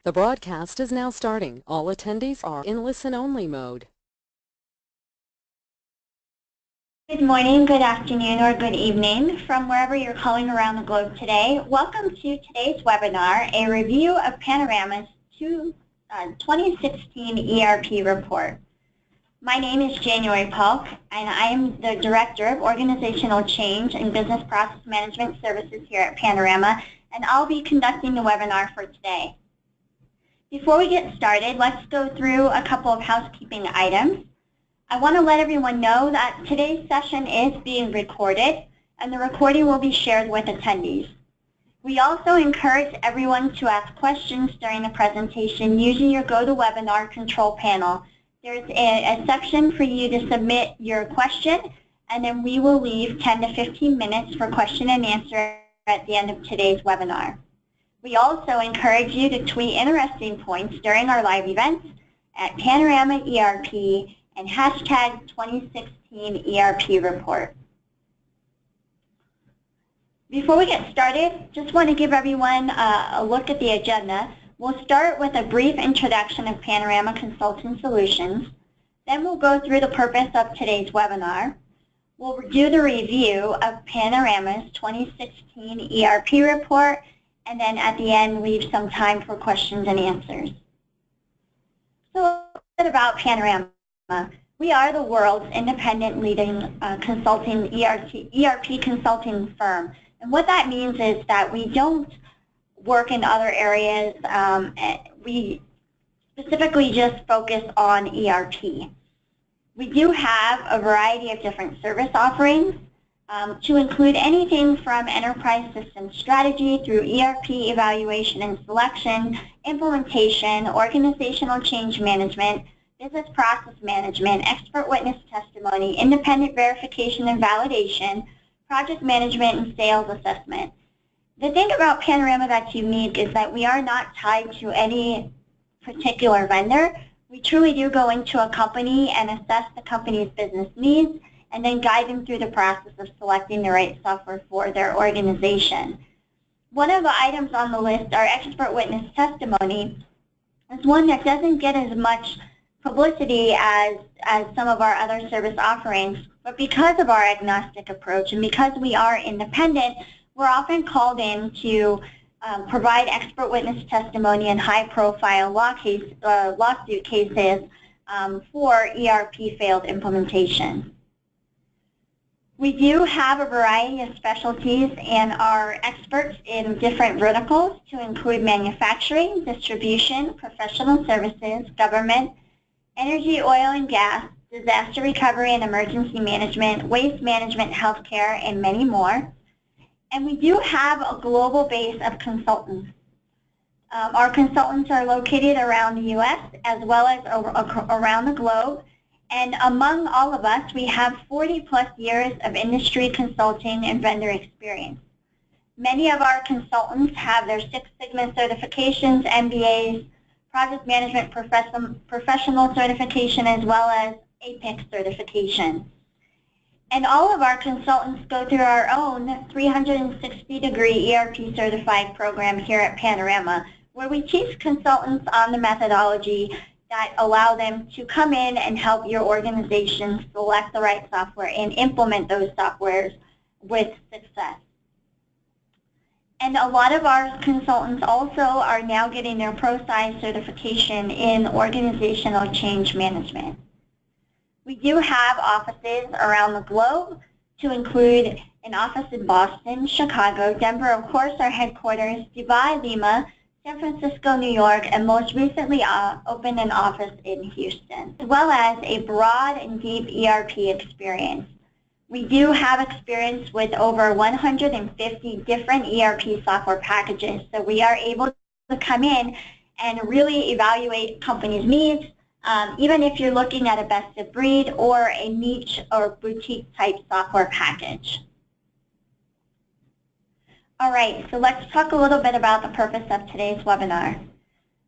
The broadcast is now starting. All attendees are in listen-only mode. Good morning, good afternoon, or good evening from wherever you're calling around the globe today. Welcome to today's webinar, a review of Panorama's 2016 ERP report. My name is January Polk, and I am the Director of Organizational Change and Business Process Management Services here at Panorama, and I'll be conducting the webinar for today. Before we get started, let's go through a couple of housekeeping items. I want to let everyone know that today's session is being recorded, and the recording will be shared with attendees. We also encourage everyone to ask questions during the presentation using your GoToWebinar control panel. There's a section for you to submit your question, and then we will leave 10 to 15 minutes for question and answer at the end of today's webinar. We also encourage you to tweet interesting points during our live events at Panorama ERP and hashtag 2016 ERP report. Before we get started, just want to give everyone a look at the agenda. We'll start with a brief introduction of Panorama Consulting Solutions. Then we'll go through the purpose of today's webinar. We'll do the review of Panorama's 2016 ERP report, and then at the end leave some time for questions and answers. So a bit about Panorama. We are the world's independent leading consulting ERP consulting firm. And what that means is that we don't work in other areas. We specifically just focus on ERP. We do have a variety of different service offerings to include anything from enterprise system strategy through ERP evaluation and selection, implementation, organizational change management, business process management, expert witness testimony, independent verification and validation, project management, and sales assessment. The thing about Panorama that's unique is that we are not tied to any particular vendor. We truly do go into a company and assess the company's business needs and then guide them through the process of selecting the right software for their organization. One of the items on the list, our expert witness testimony, is one that doesn't get as much publicity as some of our other service offerings, but because of our agnostic approach and because we are independent, we're often called in to provide expert witness testimony in high-profile lawsuit cases for ERP failed implementation. We do have a variety of specialties and are experts in different verticals to include manufacturing, distribution, professional services, government, energy, oil and gas, disaster recovery and emergency management, waste management, healthcare, and many more. And we do have a global base of consultants. Our consultants are located around the U.S. as well as around the globe. And among all of us, we have 40-plus years of industry consulting and vendor experience. Many of our consultants have their Six Sigma certifications, MBAs, project management professional certification, as well as APIC certification. And all of our consultants go through our own 360-degree ERP certified program here at Panorama, where we teach consultants on the methodology that allow them to come in and help your organization select the right software and implement those softwares with success. And a lot of our consultants also are now getting their ProSci certification in organizational change management. We do have offices around the globe to include an office in Boston, Chicago, Denver, of course, our headquarters, Dubai, Lima, San Francisco, New York, and most recently opened an office in Houston, as well as a broad and deep ERP experience. We do have experience with over 150 different ERP software packages, so we are able to come in and really evaluate companies' needs, even if you're looking at a best of breed or a niche or boutique type software package. All right, so let's talk a little bit about the purpose of today's webinar.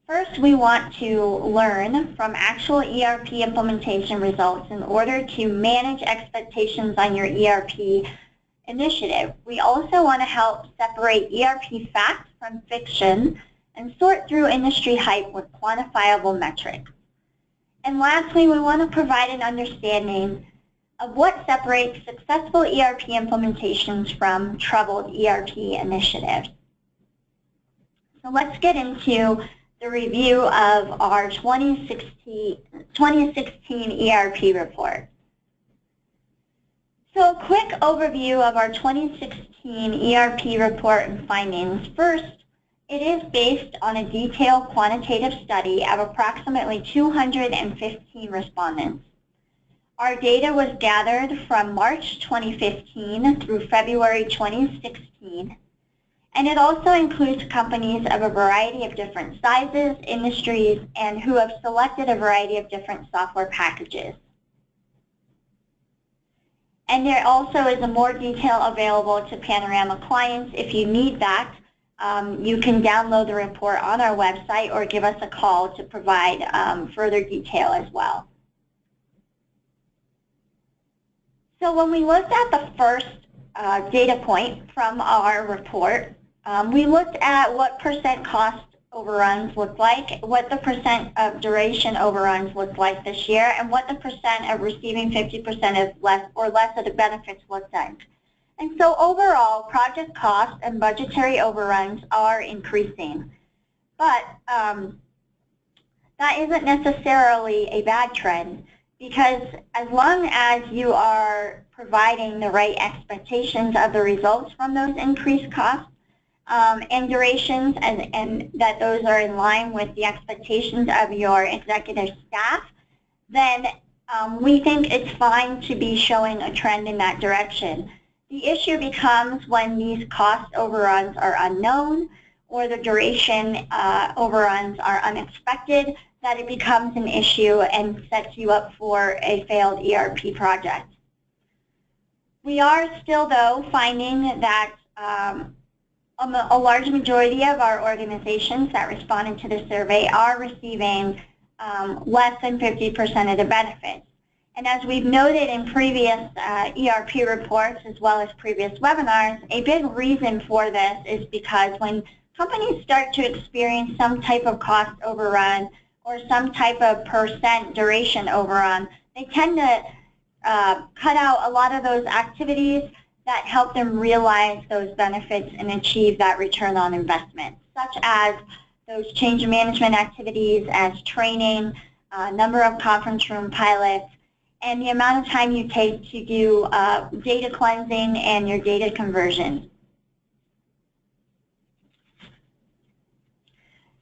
First, we want to learn from actual ERP implementation results in order to manage expectations on your ERP initiative. We also want to help separate ERP facts from fiction and sort through industry hype with quantifiable metrics. And lastly, we want to provide an understanding of what separates successful ERP implementations from troubled ERP initiatives. So let's get into the review of our 2016 ERP report. So a quick overview of our 2016 ERP report and findings. First, it is based on a detailed quantitative study of approximately 215 respondents. Our data was gathered from March 2015 through February 2016, and it also includes companies of a variety of different sizes, industries, and who have selected a variety of different software packages. And there also is a more detail available to Panorama clients. If you need that, you can download the report on our website or give us a call to provide further detail as well. So when we looked at the first data point from our report, we looked at what percent cost overruns looked like, what the percent of duration overruns looked like this year, and what the percent of receiving 50% of less of the benefits looked like. And so overall, project costs and budgetary overruns are increasing. But that isn't necessarily a bad trend, because as long as you are providing the right expectations of the results from those increased costs and durations, and that those are in line with the expectations of your executive staff, then we think it's fine to be showing a trend in that direction. The issue becomes when these cost overruns are unknown or the duration overruns are unexpected, that it becomes an issue and sets you up for a failed ERP project. We are still, though, finding that a large majority of our organizations that responded to the survey are receiving less than 50% of the benefits. And as we've noted in previous ERP reports as well as previous webinars, a big reason for this is because when companies start to experience some type of cost overrun or some type of percent duration overrun, they tend to cut out a lot of those activities that help them realize those benefits and achieve that return on investment, such as those change management activities, as training, number of conference room pilots, and the amount of time you take to do data cleansing and your data conversion.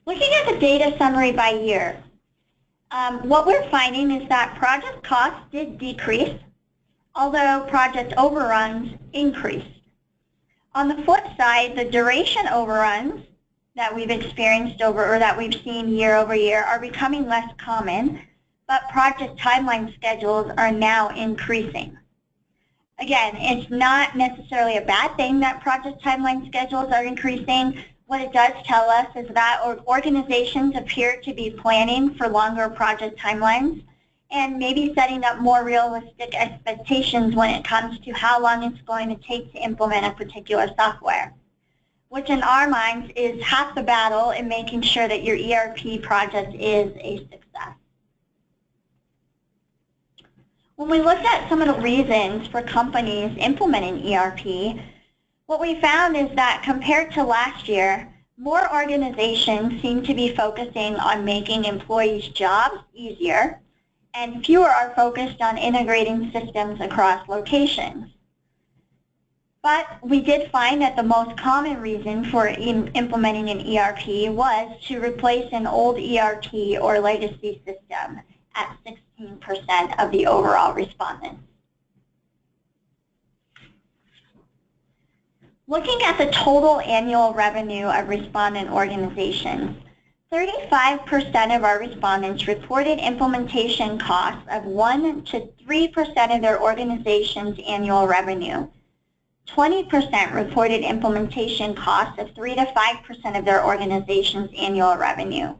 Looking at the data summary by year, what we're finding is that project costs did decrease, although project overruns increased. On the flip side, the duration overruns that we've experienced or that we've seen year over year are becoming less common, but project timeline schedules are now increasing. Again, it's not necessarily a bad thing that project timeline schedules are increasing. What it does tell us is that organizations appear to be planning for longer project timelines and maybe setting up more realistic expectations when it comes to how long it's going to take to implement a particular software, which in our minds is half the battle in making sure that your ERP project is a success. When we looked at some of the reasons for companies implementing ERP, what we found is that compared to last year, more organizations seem to be focusing on making employees' jobs easier, and fewer are focused on integrating systems across locations. But we did find that the most common reason for implementing an ERP was to replace an old ERP or legacy system at 16% of the overall respondents. Looking at the total annual revenue of respondent organizations, 35% of our respondents reported implementation costs of 1 to 3% of their organization's annual revenue. 20% reported implementation costs of 3 to 5% of their organization's annual revenue.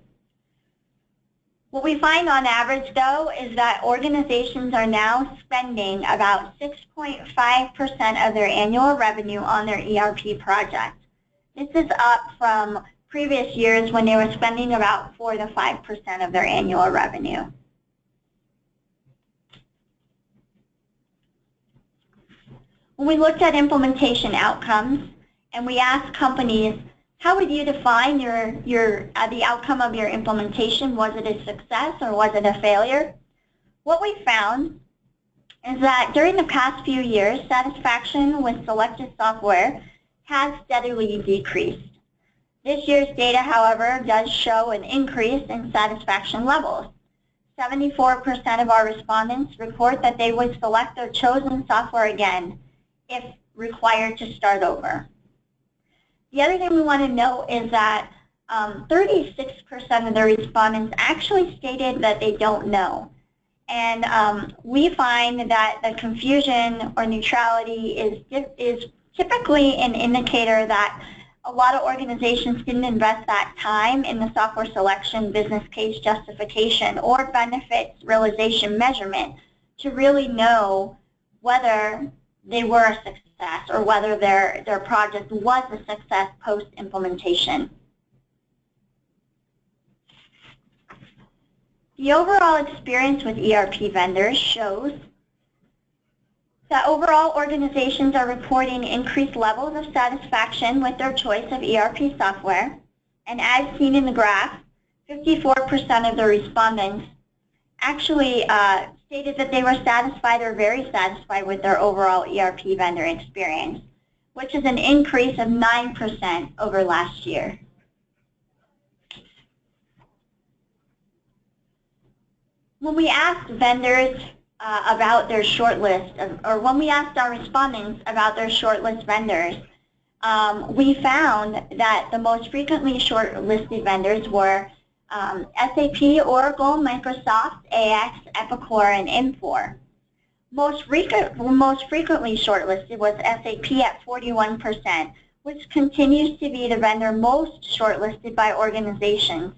What we find on average, though, is that organizations are now spending about 6.5% of their annual revenue on their ERP project. This is up from previous years when they were spending about 4 to 5% of their annual revenue. When we looked at implementation outcomes and we asked companies, how would you define the outcome of your implementation? Was it a success or was it a failure? What we found is that during the past few years, satisfaction with selected software has steadily decreased. This year's data, however, does show an increase in satisfaction levels. 74% of our respondents report that they would select their chosen software again if required to start over. The other thing we want to note is that 36% of the respondents actually stated that they don't know. And we find that the confusion or neutrality is typically an indicator that a lot of organizations didn't invest that time in the software selection, business case justification, or benefits realization measurement to really know whether they were a success or whether their project was a success post-implementation. The overall experience with ERP vendors shows that overall organizations are reporting increased levels of satisfaction with their choice of ERP software. And as seen in the graph, 54% of the respondents actually stated that they were satisfied or very satisfied with their overall ERP vendor experience, which is an increase of 9% over last year. When we asked vendors about their shortlist, or when we asked our respondents about their shortlist vendors, we found that the most frequently shortlisted vendors were SAP, Oracle, Microsoft, AX, Epicor, and Infor. Most frequently shortlisted was SAP at 41%, which continues to be the vendor most shortlisted by organizations,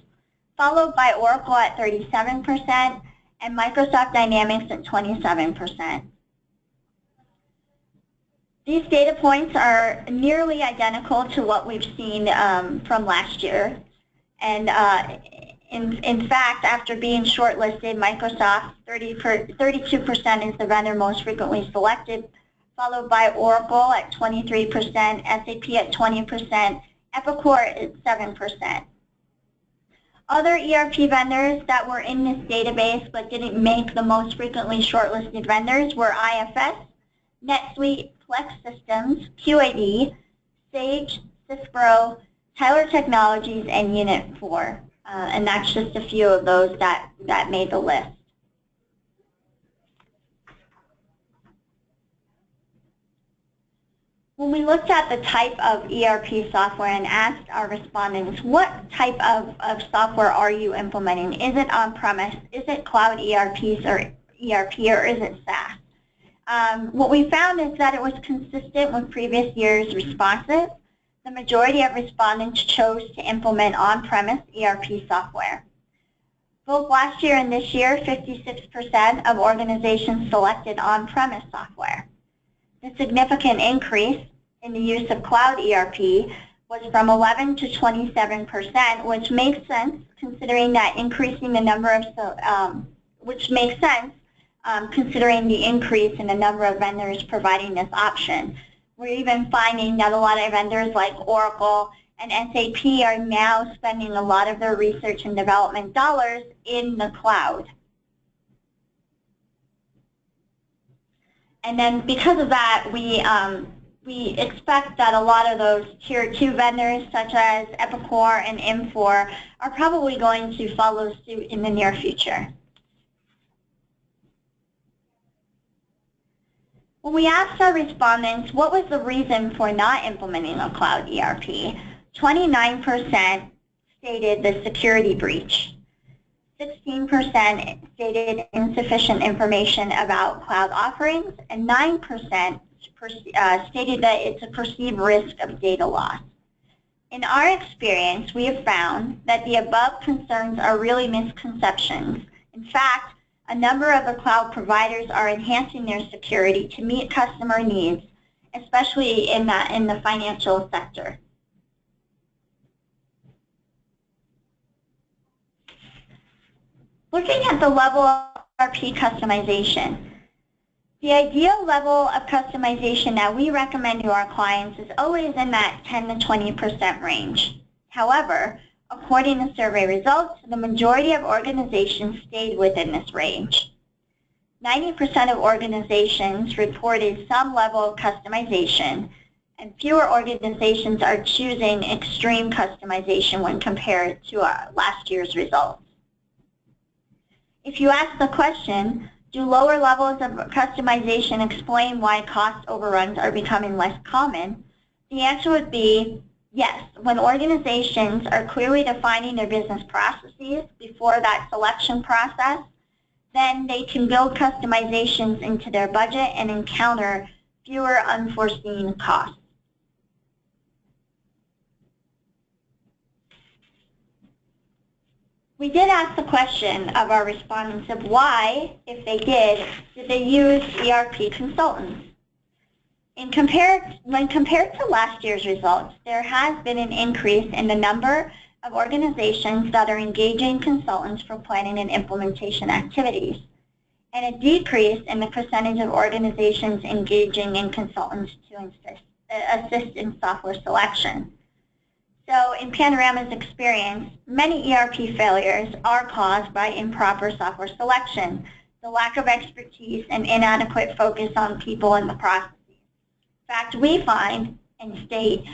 followed by Oracle at 37%, and Microsoft Dynamics at 27%. These data points are nearly identical to what we've seen from last year. And in fact, after being shortlisted, Microsoft 32% is the vendor most frequently selected, followed by Oracle at 23%, SAP at 20%, Epicor at 7%. Other ERP vendors that were in this database but didn't make the most frequently shortlisted vendors were IFS, NetSuite, Plex Systems, QAD, Sage, Cispro, Tyler Technologies, and Unit4. And that's just a few of those that made the list. When we looked at the type of ERP software and asked our respondents, what type of software are you implementing? Is it on-premise? Is it cloud ERPs or ERP, or is it SaaS? What we found is that it was consistent with previous years' responses. The majority of respondents chose to implement on-premise ERP software. Both last year and this year, 56% of organizations selected on-premise software. The significant increase in the use of cloud ERP was from 11 to 27%, which makes sense considering that increasing the number of, considering the increase in the number of vendors providing this option. We're even finding that a lot of vendors like Oracle and SAP are now spending a lot of their research and development dollars in the cloud. And then because of that, we expect that a lot of those Tier 2 vendors, such as Epicor and Infor, are probably going to follow suit in the near future. When we asked our respondents what was the reason for not implementing a cloud ERP, 29% stated the security breach. 16% stated insufficient information about cloud offerings, and 9% stated that it's a perceived risk of data loss. In our experience, we have found that the above concerns are really misconceptions. In fact, a number of the cloud providers are enhancing their security to meet customer needs, especially in the financial sector. Looking at the level of ERP customization. The ideal level of customization that we recommend to our clients is always in that 10 to 20% range. However, according to survey results, the majority of organizations stayed within this range. 90% of organizations reported some level of customization, and fewer organizations are choosing extreme customization when compared to last year's results. If you ask the question, do lower levels of customization explain why cost overruns are becoming less common? The answer would be yes. When organizations are clearly defining their business processes before that selection process, then they can build customizations into their budget and encounter fewer unforeseen costs. We did ask the question of our respondents of why, if they did they use ERP consultants? When compared to last year's results, there has been an increase in the number of organizations that are engaging consultants for planning and implementation activities, and a decrease in the percentage of organizations engaging in consultants to assist in software selection. So in Panorama's experience, many ERP failures are caused by improper software selection, the lack of expertise, and inadequate focus on people and the processes. In fact, we find and state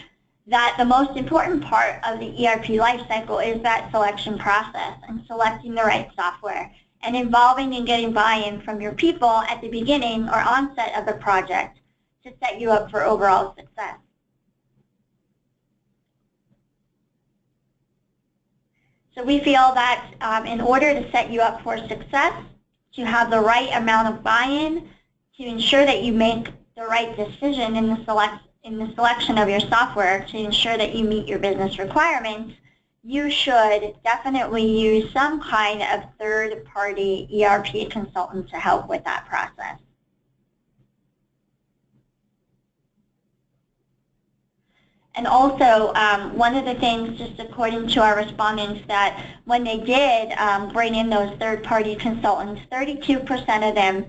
that the most important part of the ERP lifecycle is that selection process and selecting the right software and involving and getting buy-in from your people at the beginning or onset of the project to set you up for overall success. So we feel that in order to set you up for success, to have the right amount of buy-in, to ensure that you make the right decision in the selection of your software to ensure that you meet your business requirements, you should definitely use some kind of third-party ERP consultant to help with that process. And also, one of the things, just according to our respondents, that when they did bring in those third-party consultants, 32% of them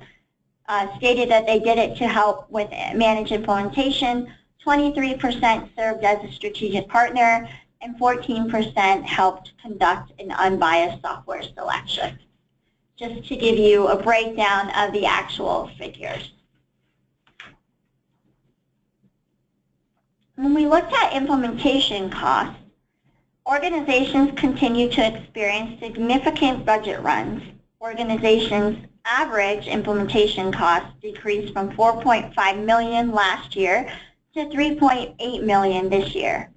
stated that they did it to help with manage implementation, 23% served as a strategic partner, and 14% helped conduct an unbiased software selection. Just to give you a breakdown of the actual figures. When we looked at implementation costs, organizations continue to experience significant budget runs. Organizations' average implementation costs decreased from $4.5 million last year to $3.8 million this year.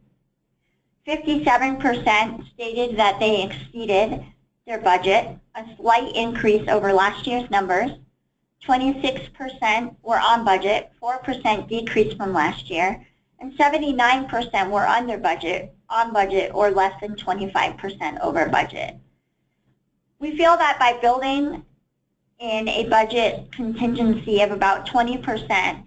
57% stated that they exceeded their budget, a slight increase over last year's numbers. 26% were on budget, 4% decrease from last year, and 79% were under budget, on budget, or less than 25% over budget. We feel that by building in a budget contingency of about 20%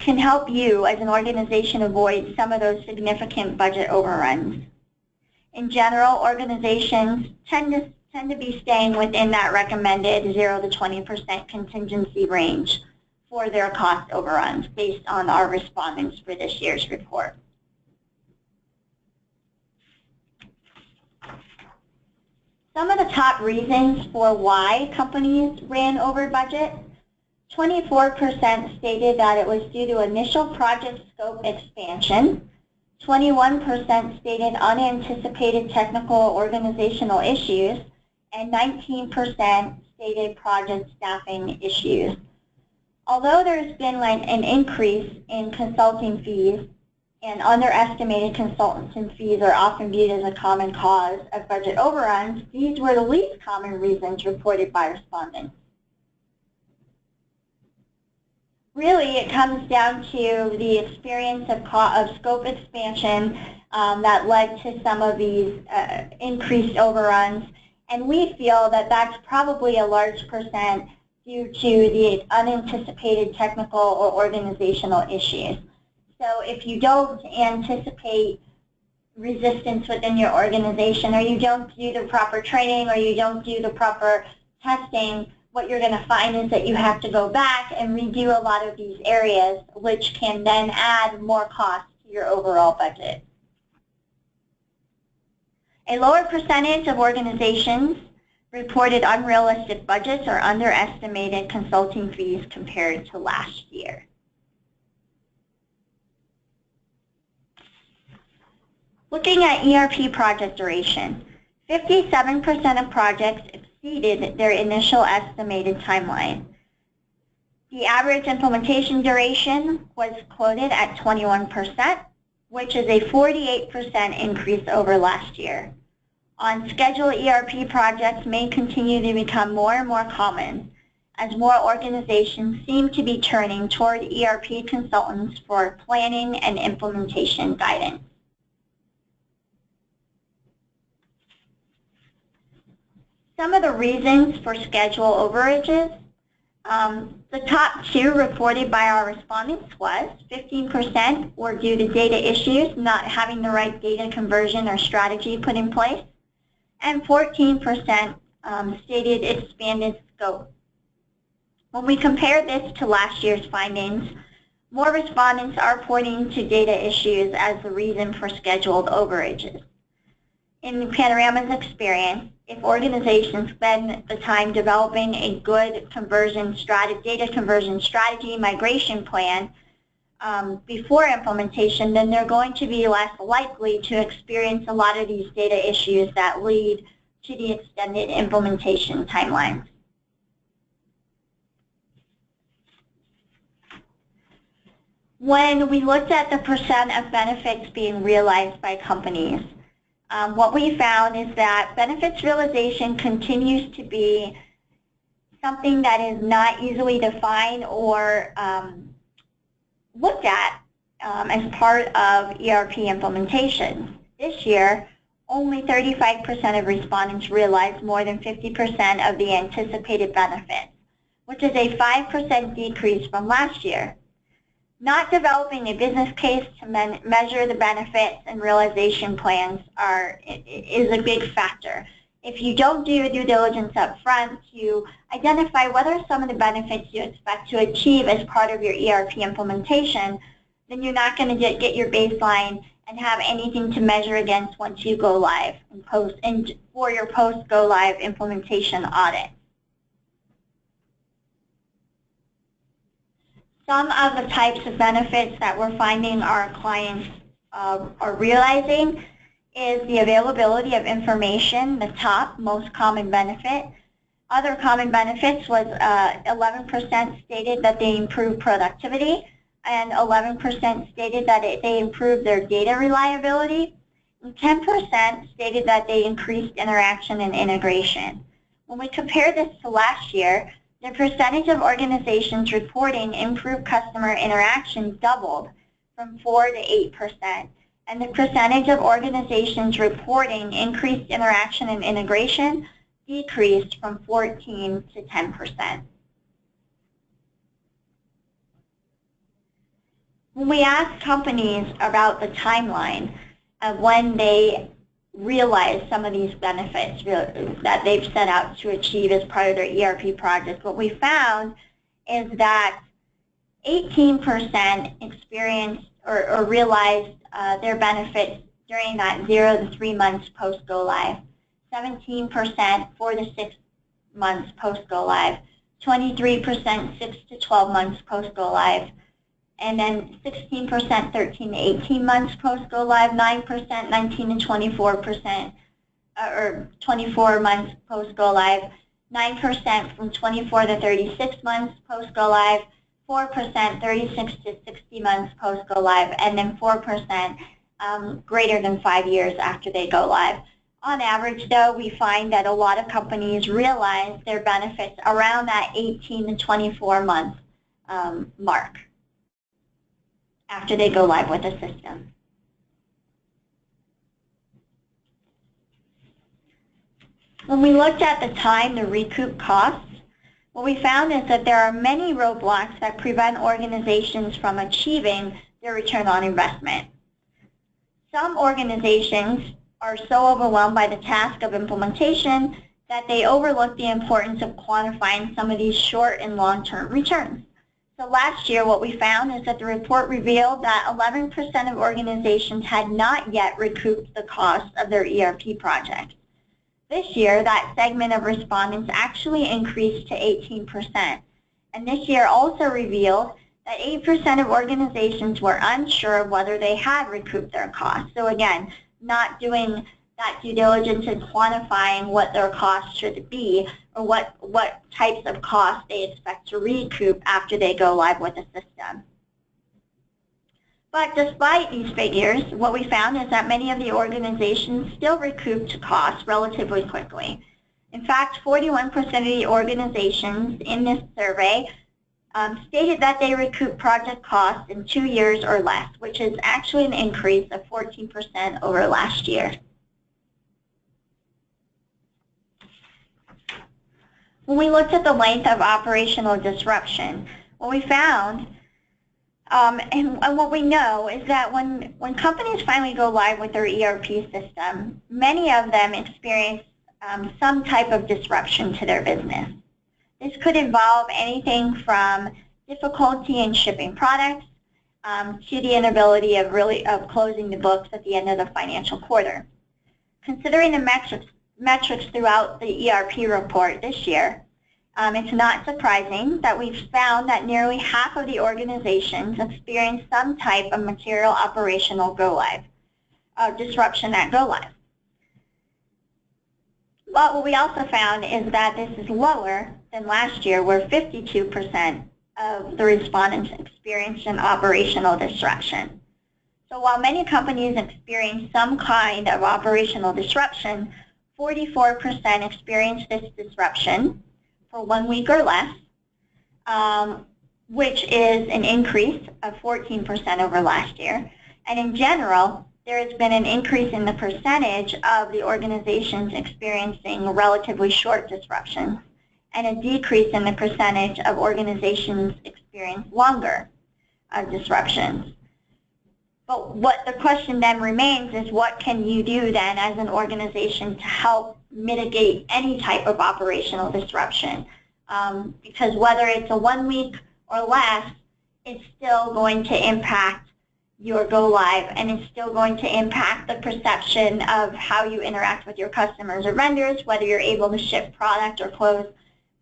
can help you as an organization avoid some of those significant budget overruns. In general, organizations tend to be staying within that recommended 0 to 20% contingency range for their cost overruns based on our respondents for this year's report. Some of the top reasons for why companies ran over budget: 24% stated that it was due to initial project scope expansion, 21% stated unanticipated technical or organizational issues, and 19% stated project staffing issues. Although there's been an increase in consulting fees, and underestimated consulting fees are often viewed as a common cause of budget overruns, these were the least common reasons reported by respondents. Really, it comes down to the experience of scope expansion that led to some of these increased overruns, and we feel that that's probably a large percent due to the unanticipated technical or organizational issues. So if you don't anticipate resistance within your organization, or you don't do the proper training, or you don't do the proper testing, what you're going to find is that you have to go back and redo a lot of these areas, which can then add more cost to your overall budget. A lower percentage of organizations reported unrealistic budgets or underestimated consulting fees compared to last year. Looking at ERP project duration, 57% of projects exceeded their initial estimated timeline. The average implementation duration was quoted at 21%, which is a 48% increase over last year. On-schedule ERP projects may continue to become more and more common as more organizations seem to be turning toward ERP consultants for planning and implementation guidance. Some of the reasons for schedule overages. The top two reported by our respondents was 15% were due to data issues, not having the right data conversion or strategy put in place, and 14% stated expanded scope. When we compare this to last year's findings, more respondents are pointing to data issues as the reason for scheduled overages. In Panorama's experience, if organizations spend the time developing a good data conversion strategy migration plan before implementation, then they're going to be less likely to experience a lot of these data issues that lead to the extended implementation timelines. When we looked at the percent of benefits being realized by companies, what we found is that benefits realization continues to be something that is not easily defined or looked at as part of ERP implementation. This year, only 35% of respondents realized more than 50% of the anticipated benefits, which is a 5% decrease from last year. Not developing a business case to measure the benefits and realization plans is a big factor. If you don't do your due diligence up front to identify what are some of the benefits you expect to achieve as part of your ERP implementation, then you're not going to get your baseline and have anything to measure against once you go live and for your post-go live implementation audit. Some of the types of benefits that we're finding our clients are realizing is the availability of information, the top most common benefit. Other common benefits was 11% stated that they improved productivity, and 11% stated that they improved their data reliability, and 10% stated that they increased interaction and integration. When we compare this to last year, the percentage of organizations reporting improved customer interaction doubled from 4 to 8%, and the percentage of organizations reporting increased interaction and integration decreased from 14 to 10%. When we ask companies about the timeline of when they realize some of these benefits that they've set out to achieve as part of their ERP project, what we found is that 18% experienced or realized their benefits during that 0 to 3 months post-go live, 17% 4 to 6 months post-go live, 23% 6 to 12 months post-go live, and then 16% 13 to 18 months post-go live, 9% 19 to 24%, or 24 months post-go live, 9% from 24 to 36 months post-go live, 4% 36 to 60 months post-go live, and then 4% greater than 5 years after they go live. On average, though, we find that a lot of companies realize their benefits around that 18 to 24 month mark after they go live with the system. When we looked at the time to recoup costs, what we found is that there are many roadblocks that prevent organizations from achieving their return on investment. Some organizations are so overwhelmed by the task of implementation that they overlook the importance of quantifying some of these short and long-term returns. So last year, what we found is that the report revealed that 11% of organizations had not yet recouped the cost of their ERP project. This year, that segment of respondents actually increased to 18%. And this year also revealed that 8% of organizations were unsure of whether they had recouped their costs. So again, not doing that due diligence and quantifying what their costs should be or what types of costs they expect to recoup after they go live with the system. But despite these figures, what we found is that many of the organizations still recouped costs relatively quickly. In fact, 41% of the organizations in this survey stated that they recoup project costs in 2 years or less, which is actually an increase of 14% over last year. When we looked at the length of operational disruption, what we found and what we know is that when companies finally go live with their ERP system, many of them experience some type of disruption to their business. This could involve anything from difficulty in shipping products to the inability of closing the books at the end of the financial quarter. Considering the metrics throughout the ERP report this year, it's not surprising that we've found that nearly half of the organizations experience some type of material operational go-live, disruption at go-live. But what we also found is that this is lower than last year, where 52% of the respondents experienced an operational disruption. So while many companies experience some kind of operational disruption, 44% experienced this disruption for 1 week or less, which is an increase of 14% over last year. And in general, there has been an increase in the percentage of the organizations experiencing relatively short disruptions and a decrease in the percentage of organizations experience longer disruptions. But what the question then remains is, what can you do then as an organization to help mitigate any type of operational disruption? Because whether it's a 1 week or less, it's still going to impact your go live, and it's still going to impact the perception of how you interact with your customers or vendors, whether you're able to ship product or close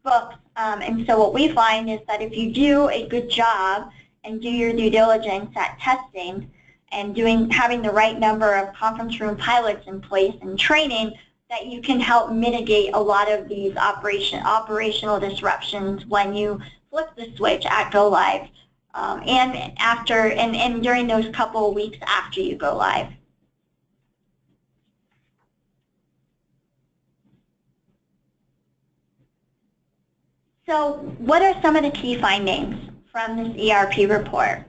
books. And so what we find is that if you do a good job and do your due diligence at testing and having the right number of conference room pilots in place and training, that you can help mitigate a lot of these operational disruptions when you flip the switch at go live. And during those couple of weeks after you go live. So what are some of the key findings from this ERP report?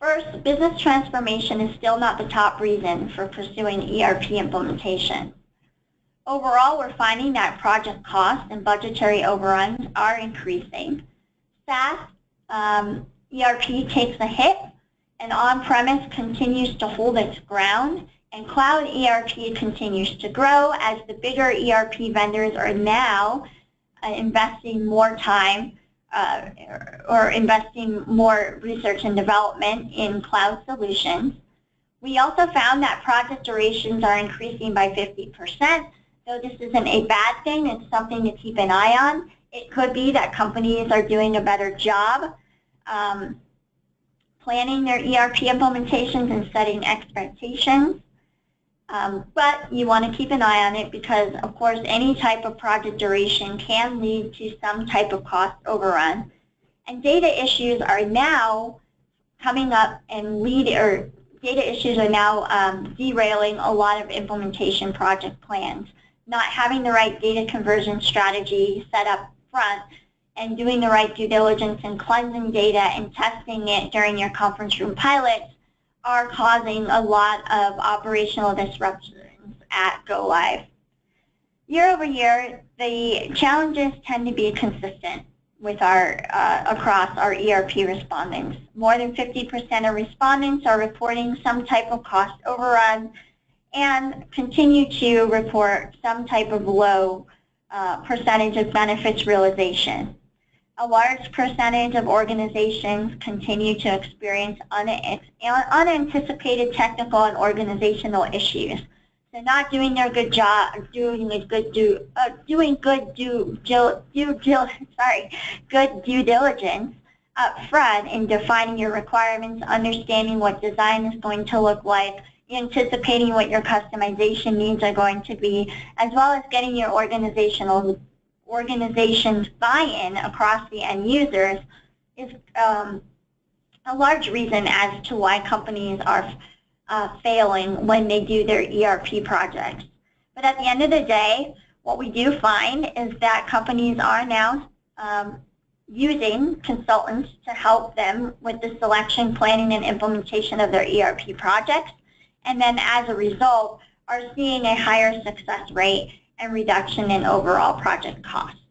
First, business transformation is still not the top reason for pursuing ERP implementation. Overall, we're finding that project costs and budgetary overruns are increasing. SaaS ERP takes a hit, and on-premise continues to hold its ground, and cloud ERP continues to grow as the bigger ERP vendors are now investing more time or investing more research and development in cloud solutions. We also found that project durations are increasing by 50%, though this isn't a bad thing. It's something to keep an eye on. It could be that companies are doing a better job planning their ERP implementations and setting expectations. But you want to keep an eye on it because, of course, any type of project duration can lead to some type of cost overrun. And data issues are now coming up and data issues are now derailing a lot of implementation project plans. Not having the right data conversion strategy set up front and doing the right due diligence and cleansing data and testing it during your conference room pilots are causing a lot of operational disruptions at go live. Year over year, the challenges tend to be consistent with across our ERP respondents. More than 50% of respondents are reporting some type of cost overrun, and continue to report some type of low percentage of benefits realization. A large percentage of organizations continue to experience unanticipated technical and organizational issues. So not doing their good job, doing good due diligence up front in defining your requirements, understanding what design is going to look like, anticipating what your customization needs are going to be, as well as getting your organization's buy-in across the end users is a large reason as to why companies are failing when they do their ERP projects. But at the end of the day, what we do find is that companies are now using consultants to help them with the selection, planning, and implementation of their ERP projects, and then as a result are seeing a higher success rate and reduction in overall project costs.